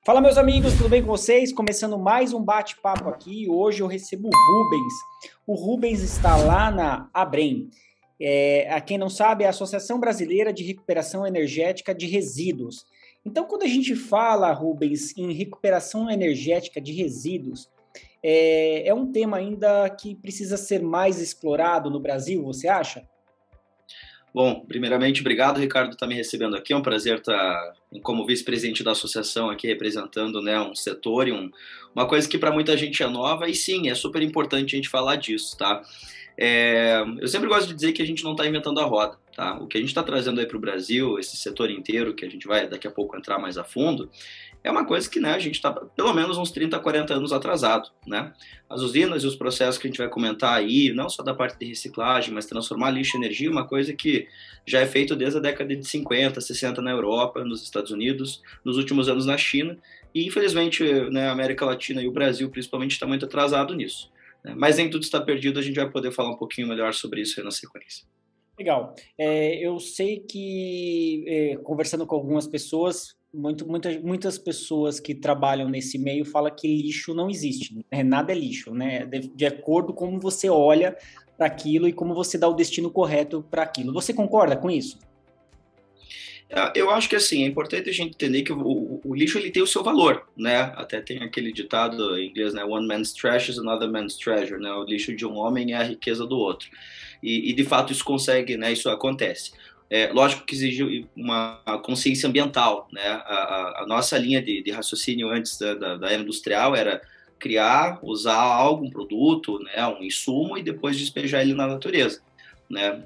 Fala, meus amigos, tudo bem com vocês? Começando mais um bate-papo aqui. Hoje eu recebo o Rubens. O Rubens está lá na Abrem. A quem não sabe, é a Associação Brasileira de Recuperação Energética de Resíduos. Então, quando a gente fala, Rubens, em recuperação energética de resíduos, é um tema ainda que precisa ser mais explorado no Brasil, você acha? Bom, primeiramente, obrigado, Ricardo, por estar me recebendo aqui. É um prazer estar como vice-presidente da associação aqui representando, né, um setor e uma coisa que para muita gente é nova e sim, é super importante a gente falar disso, tá? Eu sempre gosto de dizer que a gente não está inventando a roda, tá? O que a gente está trazendo aí para o Brasil, esse setor inteiro, que a gente vai daqui a pouco entrar mais a fundo, é uma coisa que, né, a gente está pelo menos uns 30, 40 anos atrasado, né? As usinas e os processos que a gente vai comentar aí, não só da parte de reciclagem, mas transformar lixo em energia, é uma coisa que já é feito desde a década de 50, 60 na Europa, nos Estados Unidos, nos últimos anos na China, e infelizmente, né, a América Latina e o Brasil principalmente está muito atrasado nisso, né? Mas nem tudo está perdido, a gente vai poder falar um pouquinho melhor sobre isso aí na sequência. Legal. Eu sei que, conversando com algumas pessoas, muitas pessoas que trabalham nesse meio falam que lixo não existe, né? Nada é lixo, né? De acordo com como você olha para aquilo e como você dá o destino correto para aquilo. Você concorda com isso? Eu acho que assim, é importante a gente entender que o lixo ele tem o seu valor, né? Até tem aquele ditado em inglês, né? One man's trash is another man's treasure, né? O lixo de um homem é a riqueza do outro. E de fato isso consegue, né? Isso acontece. Lógico que exige uma consciência ambiental, né? A nossa linha de raciocínio antes da era industrial era criar, usar algo, um produto, né? Um insumo e depois despejar ele na natureza. Né?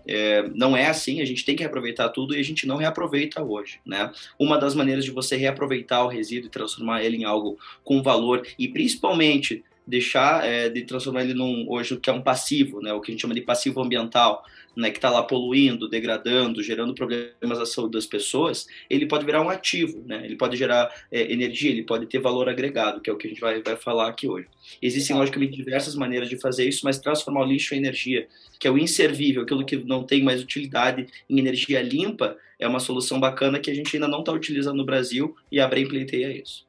Não é assim, a gente tem que reaproveitar tudo e a gente não reaproveita hoje, né? Uma das maneiras de você reaproveitar o resíduo e transformar ele em algo com valor e principalmente deixar de transformar ele hoje que é um passivo, né? O que a gente chama de passivo ambiental, né? Que está lá poluindo, degradando, gerando problemas à saúde das pessoas, ele pode virar um ativo, né? Ele pode gerar energia, ele pode ter valor agregado, que é o que a gente vai falar aqui hoje. Existem, logicamente, diversas maneiras de fazer isso, mas transformar o lixo em energia, que é o inservível, aquilo que não tem mais utilidade, em energia limpa, é uma solução bacana que a gente ainda não está utilizando no Brasil e a Brem pleiteia isso.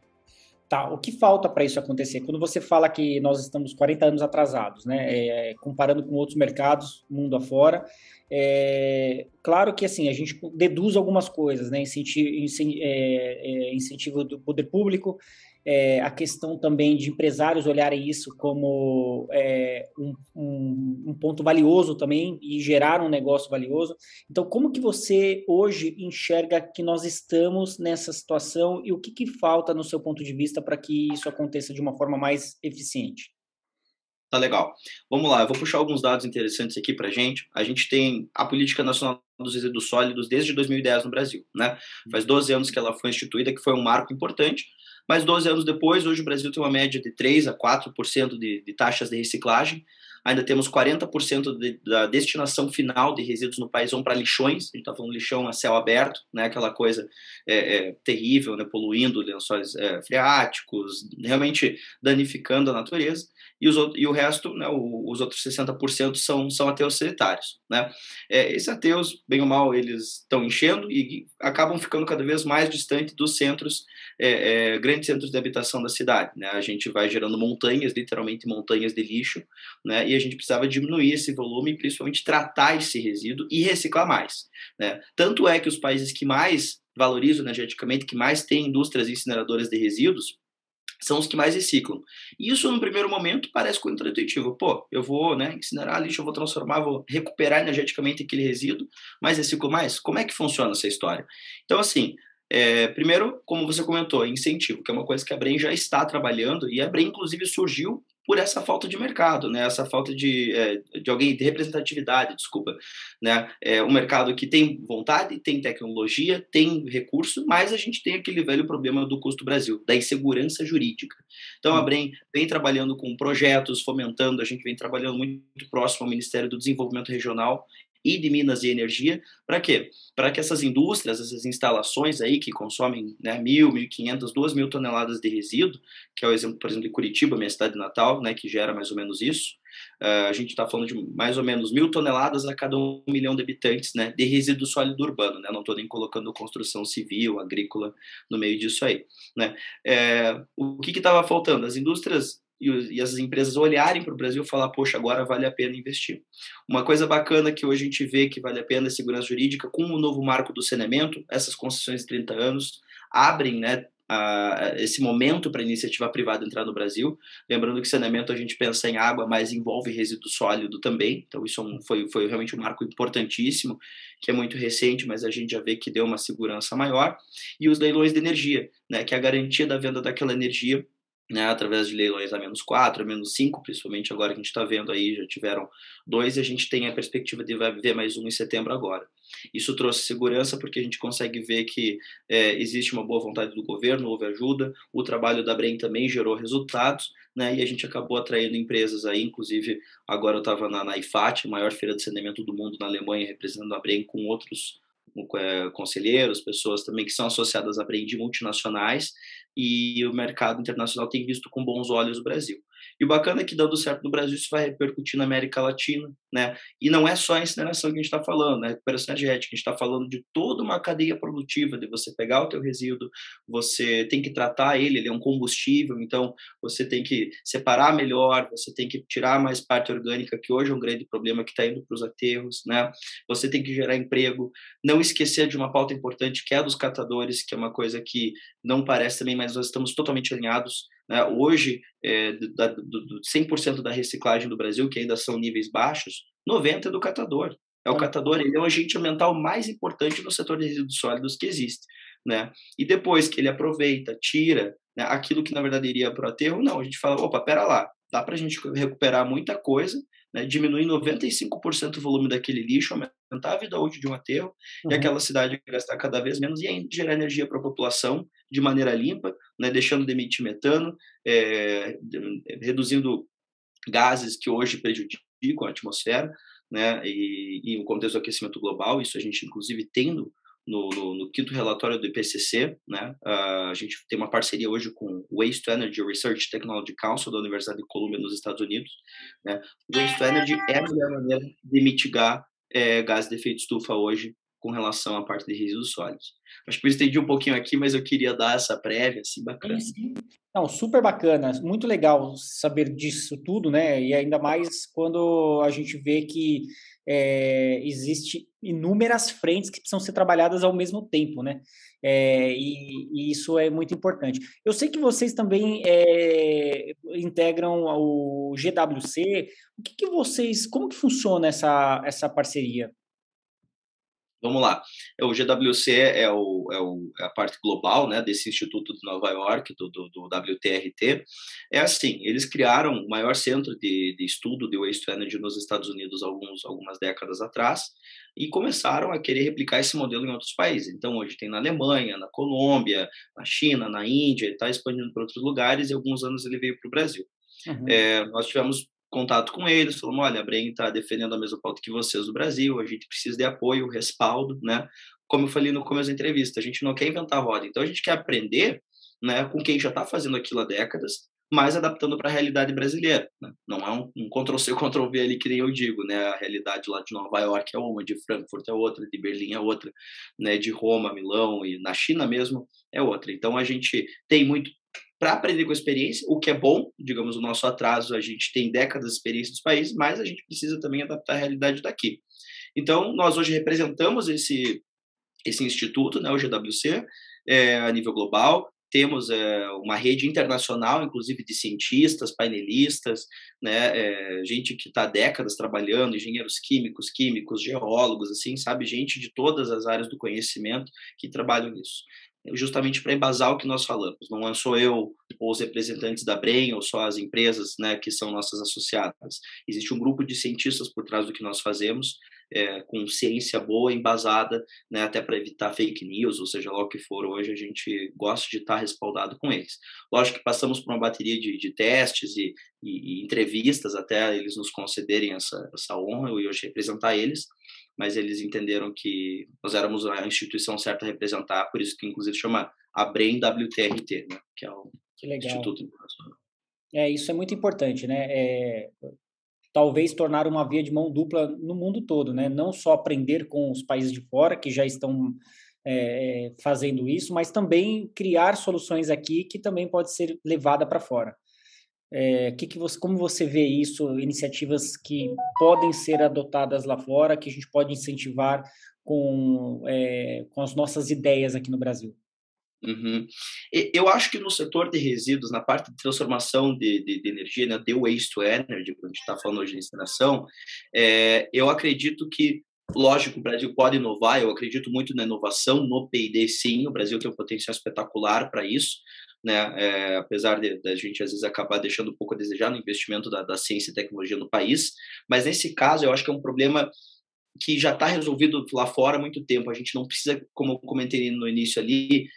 Tá, o que falta para isso acontecer? Quando você fala que nós estamos 40 anos atrasados, né, comparando com outros mercados, mundo afora, claro que assim, a gente deduz algumas coisas, né, incentivo do poder público, a questão também de empresários olharem isso como um ponto valioso também e gerar um negócio valioso. Então, como que você hoje enxerga que nós estamos nessa situação e o que falta no seu ponto de vista para que isso aconteça de uma forma mais eficiente? Tá legal. Vamos lá, eu vou puxar alguns dados interessantes aqui pra gente. A gente tem a Política Nacional dos Resíduos Sólidos desde 2010 no Brasil, né? Faz 12 anos que ela foi instituída, que foi um marco importante, mas 12 anos depois, hoje o Brasil tem uma média de 3 a 4% de taxas de reciclagem. Ainda temos 40% da destinação final de resíduos no país vão para lixões. A gente está falando lixão a céu aberto, né? Aquela coisa terrível, né? Poluindo lençóis freáticos, realmente danificando a natureza. E o resto, né, os outros 60% são aterros sanitários, né? Esses aterros, bem ou mal, eles estão enchendo e acabam ficando cada vez mais distante dos centros, grandes centros de habitação da cidade, né? A gente vai gerando montanhas, literalmente montanhas de lixo, né? E a gente precisava diminuir esse volume, principalmente tratar esse resíduo e reciclar mais, né? Tanto é que os países que mais valorizam energeticamente, que mais têm indústrias incineradoras de resíduos, são os que mais reciclam. E isso, no primeiro momento, parece contraintuitivo. Pô, eu vou, né, incinerar lixo, eu vou transformar, vou recuperar energeticamente aquele resíduo, mas reciclo mais? Como é que funciona essa história? Então, assim, primeiro, como você comentou, incentivo, que é uma coisa que a Brem já está trabalhando, e a Brem, inclusive, surgiu por essa falta de mercado, né? Essa falta de alguém, de representatividade, desculpa, né? Um mercado que tem vontade, tem tecnologia, tem recurso, mas a gente tem aquele velho problema do custo Brasil, da insegurança jurídica. Então a Brem vem trabalhando com projetos, fomentando, a gente vem trabalhando muito próximo ao Ministério do Desenvolvimento Regional e de Minas e Energia, para quê? Para que essas indústrias, essas instalações aí que consomem, né, 1.000, 1.500, 2.000 toneladas de resíduo, que é o exemplo, por exemplo, de Curitiba, minha cidade natal, né, que gera mais ou menos isso, A gente está falando de mais ou menos 1.000 toneladas a cada 1 milhão de habitantes, né, de resíduo sólido urbano, né, não estou nem colocando construção civil, agrícola no meio disso aí, né. O que estava faltando? As indústrias e as empresas olharem para o Brasil e falar, poxa, agora vale a pena investir. Uma coisa bacana que hoje a gente vê que vale a pena é segurança jurídica, com o novo marco do saneamento, essas concessões de 30 anos abrem, né, esse momento para a iniciativa privada entrar no Brasil. Lembrando que saneamento a gente pensa em água, mas envolve resíduo sólido também, então isso foi realmente um marco importantíssimo, que é muito recente, mas a gente já vê que deu uma segurança maior. E os leilões de energia, né, que é a garantia da venda daquela energia, né, através de leilões a -4, a -5, principalmente agora que a gente está vendo aí, já tiveram 2 e a gente tem a perspectiva de vai ver mais um em setembro agora. Isso trouxe segurança porque a gente consegue ver que existe uma boa vontade do governo, houve ajuda, o trabalho da Brem também gerou resultados, né, e a gente acabou atraindo empresas aí, inclusive agora eu estava na IFAT, maior feira de saneamento do mundo na Alemanha, representando a Brem com outros conselheiros, pessoas também que são associadas à Brem de multinacionais, e o mercado internacional tem visto com bons olhos o Brasil. E o bacana é que, dando certo no Brasil, isso vai repercutir na América Latina, né? E não é só a incineração que a gente está falando, né? Recuperação energética, a gente está falando de toda uma cadeia produtiva, de você pegar o teu resíduo, você tem que tratar ele é um combustível, então você tem que separar melhor, você tem que tirar mais parte orgânica, que hoje é um grande problema que está indo para os aterros, né? Você tem que gerar emprego, não esquecer de uma pauta importante, que é a dos catadores, que é uma coisa que não parece também, mas nós estamos totalmente alinhados, né? Hoje, do 100% da reciclagem do Brasil, que ainda são níveis baixos, 90% é do catador. O catador, ele é o agente ambiental mais importante no setor de resíduos sólidos que existe, né? E depois que ele aproveita, tira, né, aquilo que na verdade iria para o aterro, não, a gente fala, opa, pera lá, dá para a gente recuperar muita coisa, né, diminuir 95% o volume daquele lixo, aumentar a vida útil de um aterro, e aquela cidade gastar cada vez menos e ainda gerar energia para a população de maneira limpa, né, deixando de emitir metano, reduzindo gases que hoje prejudicam a atmosfera, né, e o contexto do aquecimento global, isso a gente inclusive tem no quinto relatório do IPCC, né, a gente tem uma parceria hoje com o Waste to Energy Research Technology Council da Universidade de Columbia nos Estados Unidos, né, o Waste to Energy é a melhor maneira de mitigar gases de efeito estufa hoje com relação à parte de resíduos sólidos. Acho que eu estendi um pouquinho aqui, mas eu queria dar essa prévia, assim, bacana. Sim. Não, super bacana, muito legal saber disso tudo, né? E ainda mais quando a gente vê que existe inúmeras frentes que precisam ser trabalhadas ao mesmo tempo, né? E isso é muito importante. Eu sei que vocês também integram o GWC. Como que funciona essa parceria? Vamos lá. O GWC é a parte global, né, desse Instituto de Nova York, do WTRT. É assim, eles criaram o maior centro de estudo de Waste to Energy nos Estados Unidos algumas décadas atrás e começaram a querer replicar esse modelo em outros países. Então, hoje tem na Alemanha, na Colômbia, na China, na Índia, está expandindo para outros lugares e alguns anos ele veio para o Brasil. Nós tivemos contato com eles, falamos, olha, a Brem está defendendo a mesma pauta que vocês do Brasil, a gente precisa de apoio, respaldo, né? Como eu falei no começo da entrevista, a gente não quer inventar a roda, então a gente quer aprender, né, com quem já está fazendo aquilo há décadas, mas adaptando para a realidade brasileira, né? Não é um Ctrl-C, Ctrl-V ali que nem eu digo, né? A realidade lá de Nova York é uma, de Frankfurt é outra, de Berlim é outra, né? De Roma, Milão e na China mesmo é outra. Então a gente tem muito para aprender com a experiência, o que é bom, digamos, o nosso atraso, a gente tem décadas de experiência dos países, mas a gente precisa também adaptar a realidade daqui. Então, nós hoje representamos esse instituto, né, o GWC, a nível global, temos uma rede internacional, inclusive de cientistas, painelistas, né, gente que está há décadas trabalhando, engenheiros químicos, geólogos, assim, sabe, gente de todas as áreas do conhecimento que trabalham nisso, justamente para embasar o que nós falamos. Não sou eu ou os representantes da Brem ou só as empresas, né, que são nossas associadas. Existe um grupo de cientistas por trás do que nós fazemos, com ciência boa, embasada, né, até para evitar fake news, ou seja lá o que for, hoje a gente gosta de estar respaldado com eles. Lógico que passamos por uma bateria de testes e entrevistas até eles nos concederem essa honra e hoje representar eles, mas eles entenderam que nós éramos a instituição certa a representar, por isso que inclusive chama ABREM WTRT, né, que é o Instituto Internacional. Isso é muito importante, né? talvez tornar uma via de mão dupla no mundo todo, né? Não só aprender com os países de fora, que já estão fazendo isso, mas também criar soluções aqui que também pode ser levada para fora. Como você vê isso, iniciativas que podem ser adotadas lá fora, que a gente pode incentivar com as nossas ideias aqui no Brasil? Uhum. Eu acho que no setor de resíduos, na parte de transformação de energia, né, de waste to energy, quando a gente está falando hoje de incineração, eu acredito que, lógico, o Brasil pode inovar, eu acredito muito na inovação, no P&D sim, o Brasil tem um potencial espetacular para isso, né, apesar da gente às vezes acabar deixando um pouco a desejar no investimento da ciência e tecnologia no país, mas nesse caso eu acho que é um problema que já está resolvido lá fora há muito tempo. A gente não precisa, como eu comentei no início ali,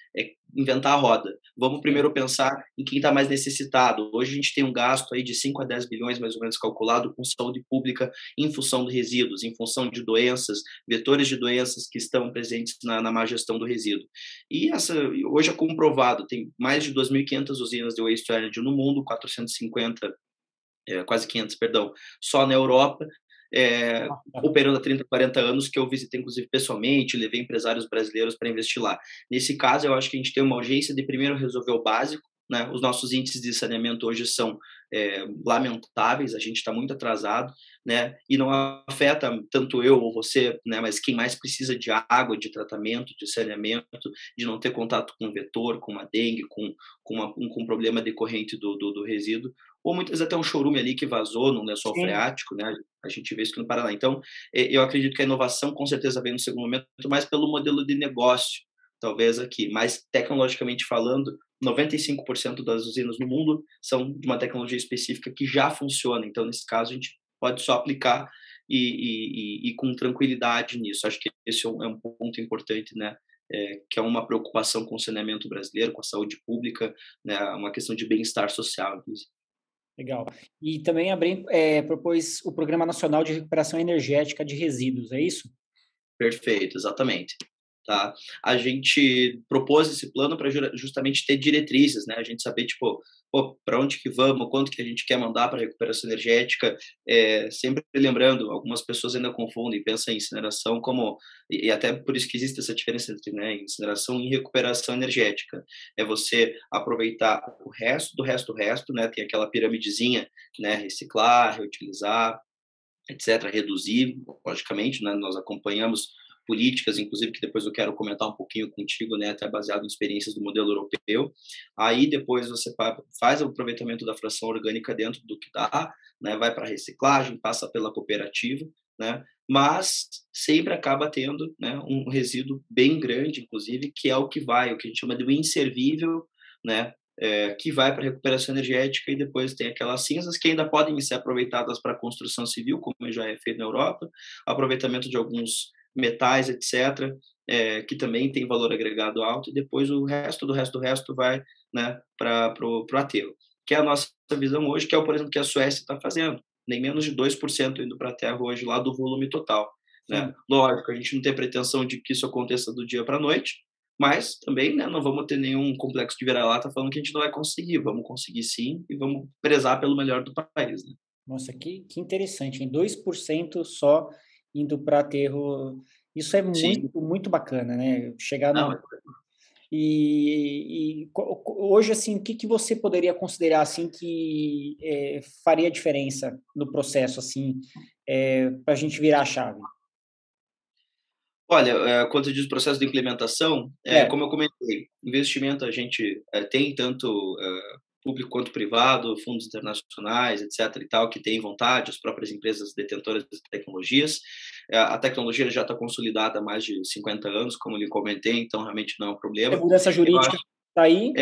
inventar a roda. Vamos primeiro pensar em quem está mais necessitado. Hoje a gente tem um gasto aí de 5 a 10 bilhões, mais ou menos, calculado com saúde pública em função de resíduos, em função de doenças, vetores de doenças que estão presentes na má gestão do resíduo. E hoje é comprovado, tem mais de 2.500 usinas de waste to energy no mundo, 450, quase 500, perdão, só na Europa, operando há 30, 40 anos, que eu visitei, inclusive, pessoalmente, levei empresários brasileiros para investir lá. Nesse caso, eu acho que a gente tem uma urgência de primeiro resolver o básico, né? Os nossos índices de saneamento hoje são lamentáveis, a gente está muito atrasado, né? E não afeta tanto eu ou você, né? Mas quem mais precisa de água, de tratamento, de saneamento, de não ter contato com vetor, com uma dengue, com um problema decorrente do resíduo, ou muitas vezes até um chorume ali que vazou num lençol freático, né? A gente vê isso aqui no Paraná. Então, eu acredito que a inovação com certeza vem no segundo momento, mais pelo modelo de negócio, talvez aqui, mas tecnologicamente falando, 95% das usinas no mundo são de uma tecnologia específica que já funciona. Então, nesse caso, a gente pode só aplicar e com tranquilidade nisso. Acho que esse é um ponto importante, né? Que é uma preocupação com o saneamento brasileiro, com a saúde pública, né? Uma questão de bem-estar social, inclusive. Legal. E também a Brem propôs o Programa Nacional de Recuperação Energética de Resíduos, é isso? Perfeito, exatamente. Tá? A gente propôs esse plano para justamente ter diretrizes, né? A gente saber, tipo, para onde que vamos, quanto que a gente quer mandar para recuperação energética, sempre lembrando, algumas pessoas ainda confundem, pensam em incineração como, e até por isso que existe essa diferença entre, né, incineração e recuperação energética. É você aproveitar o resto do resto do resto, né? Tem aquela piramidezinha, né? Reciclar, reutilizar, etc., reduzir, logicamente, né? Nós acompanhamos políticas, inclusive, que depois eu quero comentar um pouquinho contigo, né, até baseado em experiências do modelo europeu. Aí depois você faz o aproveitamento da fração orgânica dentro do que dá, né, vai para a reciclagem, passa pela cooperativa, né, mas sempre acaba tendo, né, um resíduo bem grande, inclusive, que é o que a gente chama de inservível, né, que vai para a recuperação energética, e depois tem aquelas cinzas que ainda podem ser aproveitadas para a construção civil, como já é feito na Europa, aproveitamento de alguns metais, etc., que também tem valor agregado alto, e depois o resto do resto do resto vai, né, para o aterro. Que é a nossa visão hoje, que é, por exemplo, que a Suécia está fazendo, nem menos de 2% indo para a terra hoje, lá do volume total. Né? Lógico, a gente não tem pretensão de que isso aconteça do dia para a noite, mas também, né, não vamos ter nenhum complexo de vira-lata falando que a gente não vai conseguir. Vamos conseguir sim, e vamos prezar pelo melhor do país. Né? Nossa, que interessante, em 2% só indo para aterro. Isso é Sim. muito, muito bacana, né? Chegar Não, no... hoje, assim, o que você poderia considerar assim que faria diferença no processo, assim, para a gente virar a chave? Olha, quanto diz o processo de implementação, como eu comentei, investimento a gente tem tanto público quanto privado, fundos internacionais, etc. e tal, que têm vontade, as próprias empresas detentoras de tecnologias. A tecnologia já está consolidada há mais de 50 anos, como eu lhe comentei, então realmente não é um problema. Segurança jurídica está aí?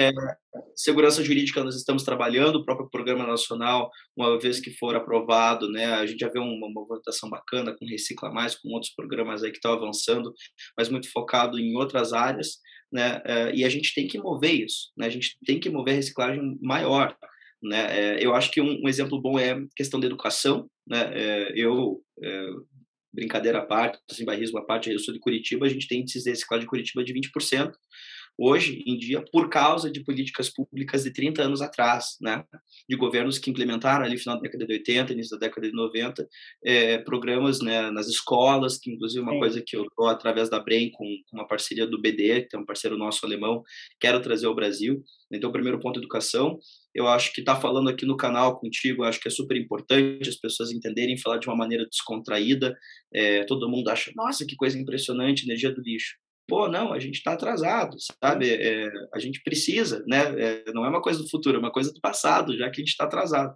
Segurança jurídica, nós estamos trabalhando, o próprio Programa Nacional, uma vez que for aprovado, né, a gente já vê uma movimentação bacana com Recicla Mais, com outros programas aí que estão avançando, mas muito focado em outras áreas, né, e a gente tem que mover isso, né, a gente tem que mover a reciclagem maior, né, eu acho que um exemplo bom é a questão da educação, né, brincadeira à parte, assim, bairrismo à parte, eu sou de Curitiba, a gente tem índices de reciclagem de Curitiba de 20%, hoje em dia por causa de políticas públicas de 30 anos atrás, né? De governos que implementaram ali no final da década de 80, início da década de 90, programas, né, nas escolas, que inclusive uma coisa que eu estou através da Brem com uma parceria do BD, que é um parceiro nosso alemão, quero trazer ao Brasil. Então, o primeiro ponto, educação. Eu acho que estar falando aqui no canal contigo, eu acho que é super importante as pessoas entenderem, falar de uma maneira descontraída. Todo mundo acha, nossa, que coisa impressionante, energia do lixo. Pô, não, a gente está atrasado, sabe? A gente precisa, né? Não é uma coisa do futuro, é uma coisa do passado, já que a gente está atrasado.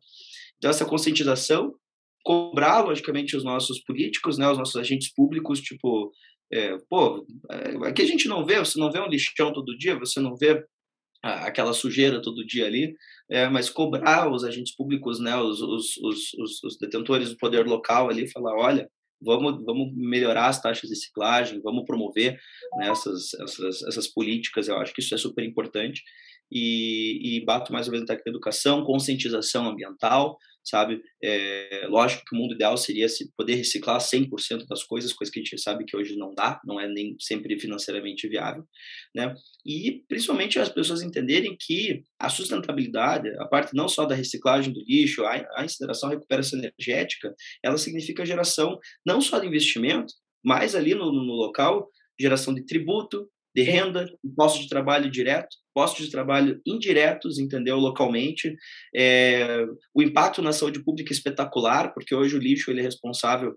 Então, essa conscientização, cobrar, logicamente, os nossos políticos, né? Os nossos agentes públicos, tipo, aqui a gente não vê, você não vê um lixão todo dia, você não vê aquela sujeira todo dia ali, mas cobrar os agentes públicos, né, os detentores do poder local ali, falar, olha, vamos melhorar as taxas de reciclagem, vamos promover, né, essas políticas, eu acho que isso é super importante, e bato mais ou menos na educação, conscientização ambiental, sabe? Lógico que o mundo ideal seria se poder reciclar 100% das coisas, coisa que a gente sabe que hoje não dá, não é nem sempre financeiramente viável, né? E principalmente as pessoas entenderem que a sustentabilidade, a parte não só da reciclagem do lixo, a incineração, a recuperação energética, ela significa geração não só de investimento, mas ali no local, geração de tributo, de renda, postos de trabalho direto, postos de trabalho indiretos, entendeu, localmente. O impacto na saúde pública é espetacular, porque hoje o lixo ele é responsável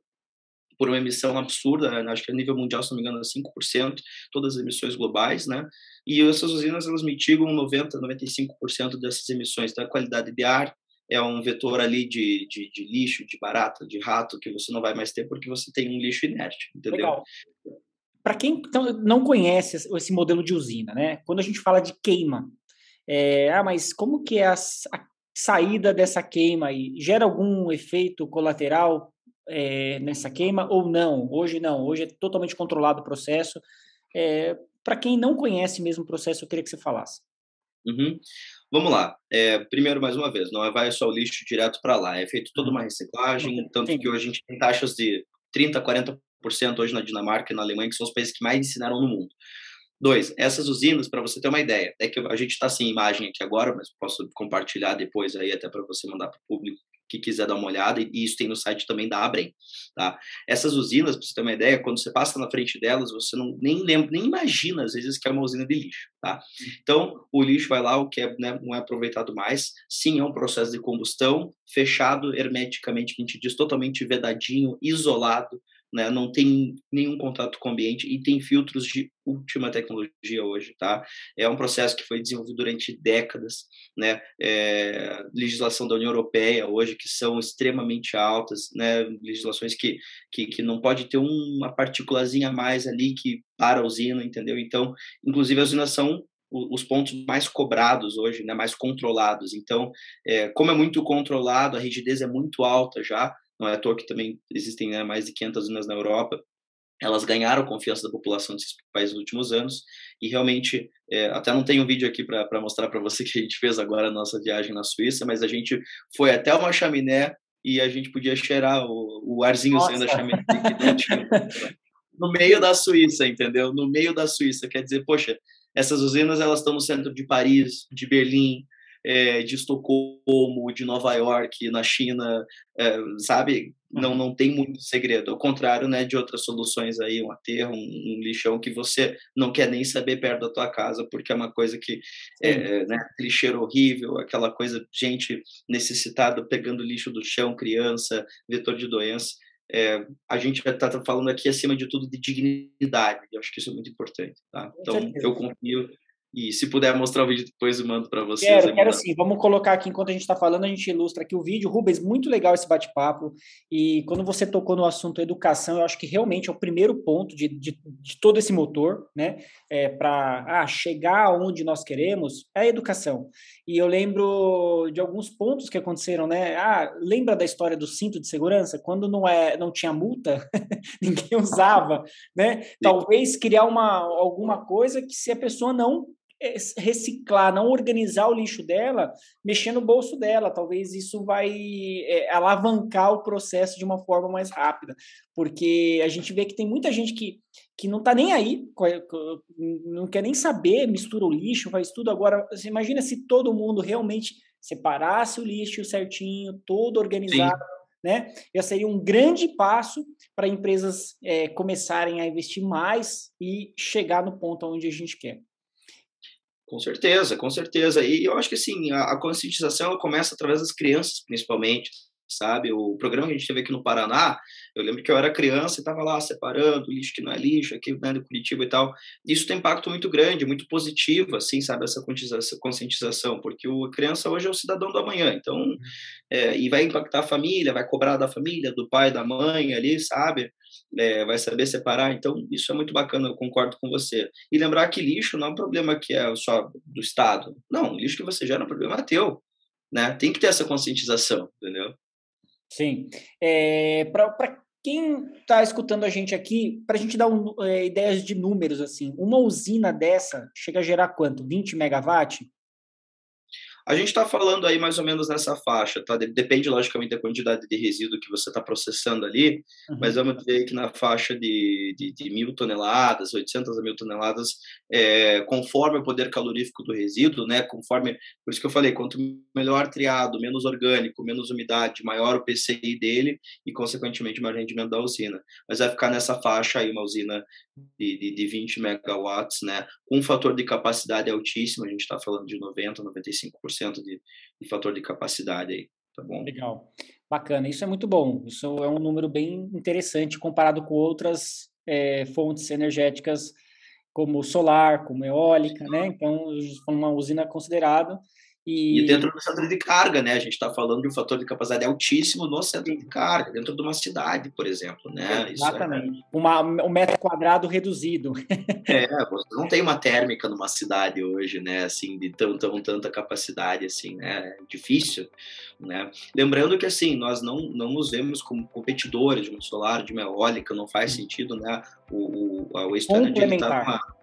por uma emissão absurda, né? Acho que a nível mundial, se não me engano, é 5%, todas as emissões globais, né? E essas usinas, elas mitigam 90%, 95% dessas emissões. Então, a qualidade de ar é um vetor ali de lixo, de barata, de rato, que você não vai mais ter porque você tem um lixo inerte, entendeu? Legal. Para quem então, não conhece esse modelo de usina, né? Quando a gente fala de queima, mas como que é a saída dessa queima aí? Gera algum efeito colateral nessa queima ou não? Hoje não, hoje é totalmente controlado o processo. Para quem não conhece mesmo o processo, eu queria que você falasse. Uhum. Vamos lá. Primeiro, mais uma vez, não vai só o lixo direto para lá, é feito toda uma reciclagem, tanto que hoje a gente tem taxas de 30%, 40% hoje na Dinamarca e na Alemanha, que são os países que mais ensinaram no mundo. 2, essas usinas, para você ter uma ideia, é que a gente está sem imagem aqui agora, mas posso compartilhar depois aí até para você mandar para o público que quiser dar uma olhada, e isso tem no site também da Abrem, tá? Essas usinas, para você ter uma ideia, quando você passa na frente delas, você nem lembra, nem imagina, às vezes, que é uma usina de lixo, tá? Então, o lixo vai lá, o que não é aproveitado mais, sim, é um processo de combustão, fechado hermeticamente, que a gente diz, totalmente vedadinho, isolado, né? Não tem nenhum contato com o ambiente e tem filtros de última tecnologia hoje, tá? É um processo que foi desenvolvido durante décadas, né? Legislação da União Europeia hoje que são extremamente altas, né? Legislações que não pode ter uma partículazinha a mais ali que para a usina, entendeu? Então, inclusive as usinas são os pontos mais cobrados hoje, né? Mais controlados. Então, como é muito controlado, a rigidez é muito alta já. Não é à toa que também existem, né, mais de 500 usinas na Europa. Elas ganharam a confiança da população desses países nos últimos anos e realmente, até não tem um vídeo aqui para mostrar para você que a gente fez agora a nossa viagem na Suíça, mas a gente foi até uma chaminé e a gente podia cheirar o arzinho saindo da chaminé que não tinha no meio da Suíça, entendeu? No meio da Suíça, quer dizer, poxa, essas usinas elas estão no centro de Paris, de Berlim, de Estocolmo, de Nova York, na China, sabe? Não tem muito segredo. Ao contrário, né, de outras soluções aí, um aterro, um lixão que você não quer nem saber perto da tua casa, porque é uma coisa que, né, aquele cheiro horrível, aquela coisa, gente necessitada pegando lixo do chão, criança, vetor de doença. A gente está falando aqui, acima de tudo, de dignidade. Eu acho que isso é muito importante, tá? Então, eu confio. E se puder mostrar o vídeo depois, eu mando para vocês. Quero sim. Vamos colocar aqui, enquanto a gente está falando, a gente ilustra aqui o vídeo. Rubens, muito legal esse bate-papo. E quando você tocou no assunto educação, eu acho que realmente é o primeiro ponto de todo esse motor, né? Para chegar onde nós queremos, é a educação. E eu lembro de alguns pontos que aconteceram, né? Lembra da história do cinto de segurança? Quando não tinha multa, ninguém usava, né? Talvez criar alguma coisa que se a pessoa não reciclar, não organizar o lixo dela, mexer no bolso dela. Talvez isso vai alavancar o processo de uma forma mais rápida, porque a gente vê que tem muita gente que não está nem aí, não quer nem saber, mistura o lixo, faz tudo. Agora, você imagina se todo mundo realmente separasse o lixo certinho, todo organizado, Sim. né? Já seria um grande passo para empresas começarem a investir mais e chegar no ponto onde a gente quer. Com certeza, com certeza. E eu acho que assim, a conscientização ela começa através das crianças, principalmente, sabe? O programa que a gente teve aqui no Paraná, eu lembro que eu era criança e estava lá separando lixo que não é lixo, aqui, né, do Curitiba e tal. Isso tem impacto muito grande, muito positivo, assim, sabe? Essa conscientização, porque a criança hoje é o cidadão do amanhã, então, e vai impactar a família, vai cobrar da família, do pai, da mãe ali, sabe? Vai saber separar, então isso é muito bacana, eu concordo com você. E lembrar que lixo não é um problema que é só do Estado, não, lixo que você gera é um problema teu, né? Tem que ter essa conscientização, entendeu? Sim. Para quem está escutando a gente aqui, para a gente dar ideias de números, assim, uma usina dessa chega a gerar quanto? 20 megawatt? A gente está falando aí mais ou menos nessa faixa, tá? Depende, logicamente, da quantidade de resíduo que você está processando ali, mas Uhum. vamos dizer que na faixa de 1.000 toneladas, 800 a 1.000 toneladas, conforme o poder calorífico do resíduo, né? Conforme, por isso que eu falei, quanto melhor triado, menos orgânico, menos umidade, maior o PCI dele e, consequentemente, maior rendimento da usina. Mas vai ficar nessa faixa aí, uma usina de 20 megawatts, né? Com um fator de capacidade altíssimo, a gente está falando de 90%, 95% de fator de capacidade aí, tá bom? Legal. Bacana. Isso é muito bom. Isso é um número bem interessante comparado com outras fontes energéticas como solar, como eólica, né? Então, uma usina considerada. E E dentro do centro de carga, né? A gente está falando de um fator de capacidade altíssimo no centro de carga, dentro de uma cidade, por exemplo, né? Isso exatamente. Um metro quadrado reduzido. você não tem uma térmica numa cidade hoje, né? Assim, de tanta capacidade, assim, né? É difícil, né? Lembrando que, assim, nós não nos vemos como competidores de uma solar, de uma eólica, não faz sentido, né? A Waste to Energy, ele tá Complementar. numa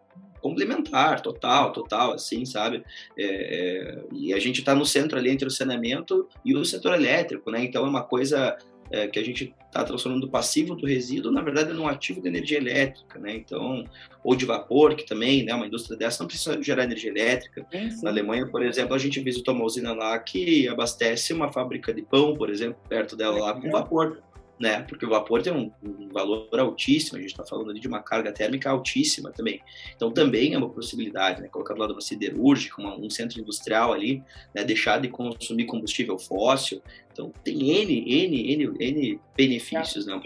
complementar, total, assim, sabe? E a gente está no centro ali entre o saneamento e o setor elétrico, né? Então é uma coisa que a gente está transformando o passivo do resíduo, na verdade, num ativo de energia elétrica, né? Então, ou de vapor, que também, né? Uma indústria dessa não precisa gerar energia elétrica. Sim, Na sim. Alemanha, por exemplo, a gente visitou uma usina lá que abastece uma fábrica de pão, por exemplo, perto dela lá com Legal. vapor, né? Porque o vapor tem um valor altíssimo, a gente está falando ali de uma carga térmica altíssima também. Então também é uma possibilidade, né? Colocar do lado de uma siderúrgica, um centro industrial ali, né? Deixar de consumir combustível fóssil. Então tem N benefícios, né?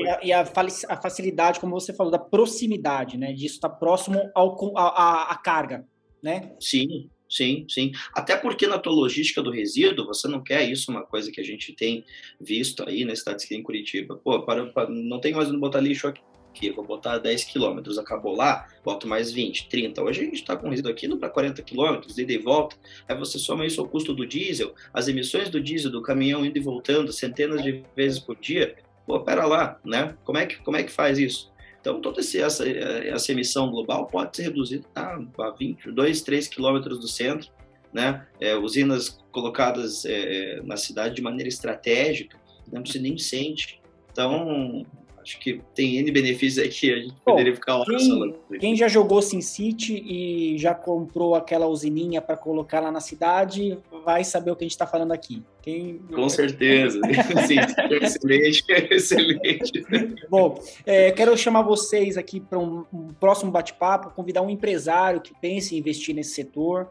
A facilidade, como você falou, da proximidade, né? Disso estar próximo à carga, né? Sim, sim, sim. Até porque na tua logística do resíduo, você não quer isso, uma coisa que a gente tem visto aí nas cidades que tem em Curitiba. Pô, não tem mais onde botar lixo aqui. Vou botar 10 quilômetros, acabou lá, boto mais 20, 30. Hoje a gente está com resíduo aqui indo para 40 quilômetros, ida e volta. Aí você soma isso ao custo do diesel, as emissões do diesel, do caminhão indo e voltando centenas de vezes por dia. Pô, pera lá, né? Como é que faz isso? Então, toda essa emissão global pode ser reduzida a 22, 3 quilômetros do centro, né? Usinas colocadas na cidade de maneira estratégica, não se nem sente. Então, acho que tem N benefícios aí que a gente poderia ficar horas falando. Quem já jogou SimCity e já comprou aquela usininha para colocar lá na cidade, vai saber o que a gente está falando aqui. Com certeza. Sim, excelente, excelente. Bom, quero chamar vocês aqui para um próximo bate-papo, convidar um empresário que pense em investir nesse setor,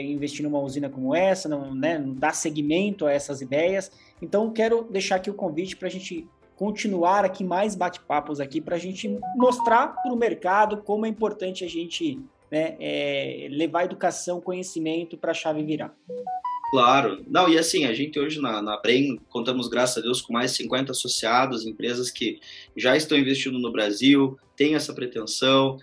investir numa usina como essa, né, dar seguimento a essas ideias. Então, quero deixar aqui o convite para a gente continuar aqui mais bate-papos aqui, para a gente mostrar para o mercado como é importante a gente, né, levar educação, conhecimento para a chave virar. Claro. Não, e assim, a gente hoje na Brem contamos, graças a Deus, com mais de 50 associados, empresas que já estão investindo no Brasil, têm essa pretensão,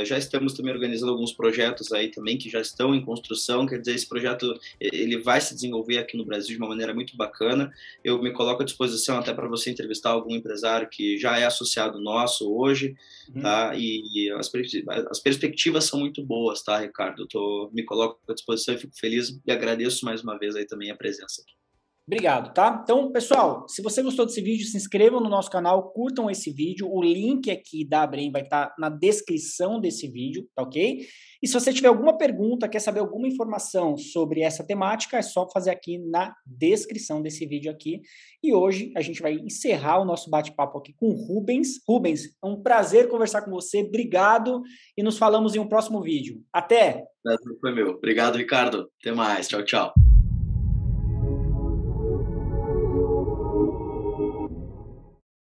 Já estamos também organizando alguns projetos aí também que já estão em construção, quer dizer, esse projeto ele vai se desenvolver aqui no Brasil de uma maneira muito bacana. Eu me coloco à disposição até para você entrevistar algum empresário que já é associado nosso hoje, tá? E as perspectivas são muito boas, tá, Ricardo? Me coloco à disposição e fico feliz e agradeço mais uma vez aí também a presença aqui. Obrigado, tá? Então, pessoal, se você gostou desse vídeo, se inscrevam no nosso canal, curtam esse vídeo. O link aqui da Abrem vai estar na descrição desse vídeo, tá ok? E se você tiver alguma pergunta, quer saber alguma informação sobre essa temática, é só fazer aqui na descrição desse vídeo aqui. E hoje a gente vai encerrar o nosso bate-papo aqui com o Rubens. Rubens, é um prazer conversar com você. Obrigado e nos falamos em um próximo vídeo. Até! Foi meu. Obrigado, Ricardo. Até mais. Tchau, tchau.